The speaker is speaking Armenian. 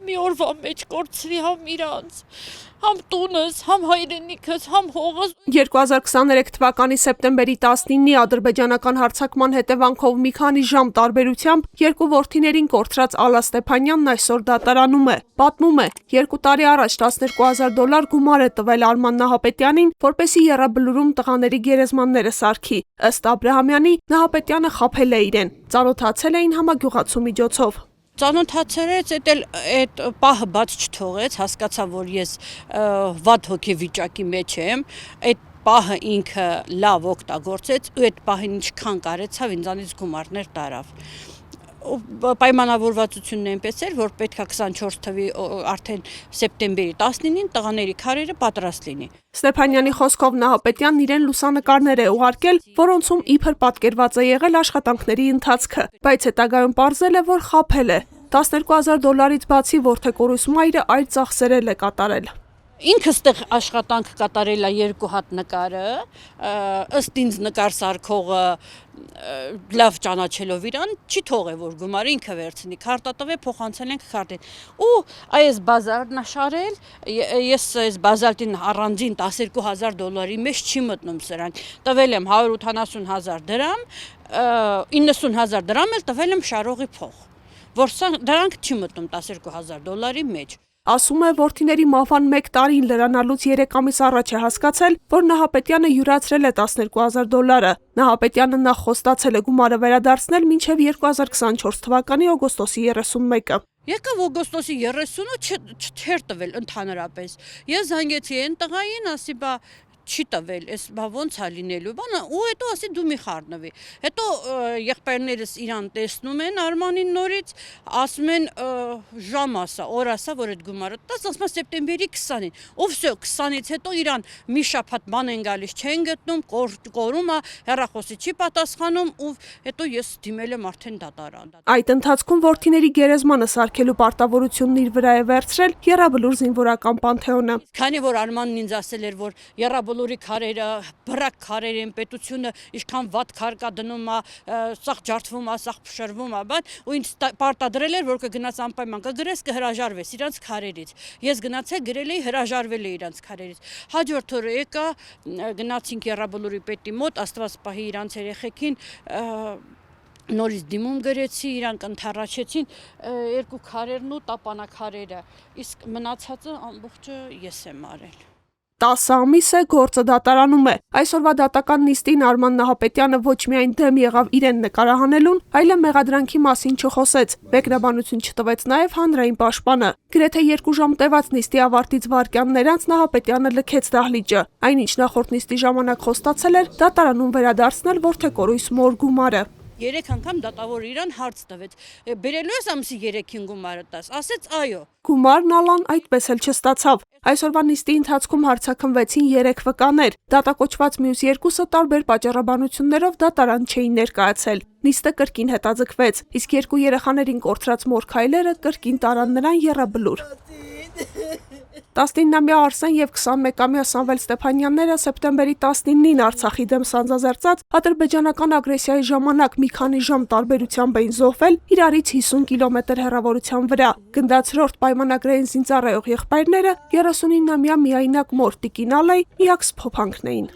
մի օրվա մեջ կորցրի համ իրանց, համ տունս, համ հայրենիքս, համ հողս։ 2023 թվականի սեպտեմբերի 19-ի ադրբեջանական հարձակման հետևանքով մի քանի ժամ տարբերությամբ երկու որդիներին կորցրած Ալա Ստեփանյանն այսօր դատարանում է։ Պատմում է, 2 տարի առաջ $12,000 գումար է տվել Արման Նահապետյանին, որպեսզի եռաբլուրում տղաների գերեզմանները սարքի։ Ըստ Աբրահամյանի, Նահապետյանը խաբել է իրեն, ծանոթացել էին համագյուղացու միջոցով։ Ծանոթացրեց, այդ պահը բաց չթողեց, հասկացա, որ ես վատ հոգեվիճակի մեջ եմ, այդ պահը ինքը լավ օգտագործեց ու այդ պահին ինչքան կարեցավ ինձանից գումարներ տարավ։ Պայմանավորվածությունն այնպես էր, որ պետք է 24 թվականի արդեն սեպտեմբերի 19-ին տղաների քարերը պատրաստ լինի։ Ստեփանյանի խոսքով Նահապետյանն իրեն լուսանկարներ է ուղարկել, որոնցում իբր պատկերված է եղել աշխատանքների ընթացքը, բայց հետագայում պարզել է, որ խաբել է։ $12,000-ից բացի որդեկորուս մայրը այլ ծախսեր է կատարել։ Ինքը ստեղ աշխատանք կատարել է 2 հատ նկարը, ըստ ինձ նկար սարքողը լավ ճանաչելով իրան, չի թողել որ գումարը ինքը վերցնի, քարտատվե փոխանցել ենք քարտին։ Ու այս բազարն աշարել, ես այս բազալտին առանձին $12,000 մեջ չի մտնում սրանք։ Տվել եմ 180,000 դրամ, 90,000 դրամ էլ տվել եմ շարողի փող, որ դրանք չի մտնում $12,000 մեջ։ Ասում է, որդիների մահվան 1 տարին լրանալուց 3 ամիս առաջ է հասկացել, որ Նահապետյանը յուրացրել է $12,000։ Նահապետյանը նախ խոստացել է գումարը վերադարձնել մինչև 2024 թվականի օգոստոսի 31-ը։ Եկավ օգոստոսի 30-ը չէր տվել ընդհանրապես։ Ես զանգեցի այն տղային, ասի բա չի տվել, այս բա ոնց է լինելու բանը, ու հետո ասի դու մի խառնվի։ Հետո եղբայրներս իրան տեսնում են Արմանին նորից, ասում են ժամ ասա, օր ասա, որ այդ գումարը տաս, ասում է սեպտեմբերի 20-ին։ Ով վсё 20-ից հետո իրան մի շաբաթ բան են գալիս, չեն գտնում, կորում է, հեռախոսի չի պատասխանում, ու հետո ես դիմել եմ արդեն դատարան։ Այդ ընթացքում որդիների գերեզմանը սարքելու պարտավորությունն իր վրա է վերցրել Եռաբլուր զինվորական պանթեոնը։ Քանի որ Արմանն ինձ ասել էր, որ Եռաբլուրի քարերը, բրակ քարեր են, պետությունը ինչքան վատ քար կա դնում է, սաղ ջարդվում է, սաղ փշրվում է, բան, ու ինձ պարտադրել էր, որ կգնաս անպայման կգրես, կհրաժարվես իրանց քարերից։ Ես գնացել գրել էի, հրաժարվել էի իրանց քարերից։ Հաջորդ օրը եկա, գնացինք Եռաբլուրի պետի մոտ, Աստված պահի իրանց երեխեքին, նորից դիմում գրեցի, իրանք ընթառաջեցին 2 քարերն ու տապանակարերը, իսկ մնացածը ամբողջը ես եմ արել։ 10 ամիս է գործը դատարանում է։ Այսօրվա դատական նիստին Արման Նահապետյանը ոչ միայն դեմ եղավ իրեն նկարահանելուն, այլև մեղադրանքի մասին չխոսեց։ Մեկնաբանություն չտվեց նաև հանրային պաշտպանը։ Գրեթե 2 ժամ տևած նիստի ավարտից վայրկյաններ անց Նահապետյանը լքեց դահլիճը։ Այնինչ նախորդ նիստի ժամանակ խոստացել էր դատարանում վերադարձնել որդեկորույս մոր գումարը։ 3 անգամ դատավորը իրան հարց տվեց. «Բերելու ես ամսի 3-ին գումարը տաս»։ Ասեց այո։ Գումարն Ալան այդպես էլ չստացավ։ Այսօրվա նիստի ընթացքում հարցաքննվեցին 3 վկաներ։ Դատակոչված մյուս 2-ը տարբեր պատճառաբանություններով դատարան չէին ներկայացել։ Նիստը կրկին հետաձգվեց, իսկ 2 երեխաներին կորցրած մոր քայլերը կրկին տարան նրան Եռաբլուր։ 19-ամյա Արսեն եւ 21-ամյա Սամվել Ստեփանյանները սեպտեմբերի 19-ին Արցախի դեմ սանձազերծած ադրբեջանական ագրեսիայի ժամանակ մի քանի ժամ տարբերությամբ էին զոհվել իրարից 50 կիլոմետր հեռավորության վրա։ Գնդացրորդ պայմանագրային զինծառայող եղբայրները 39-ամյա միայնակ մոր Տիկին Ալայի միակ սփոփանքն էին։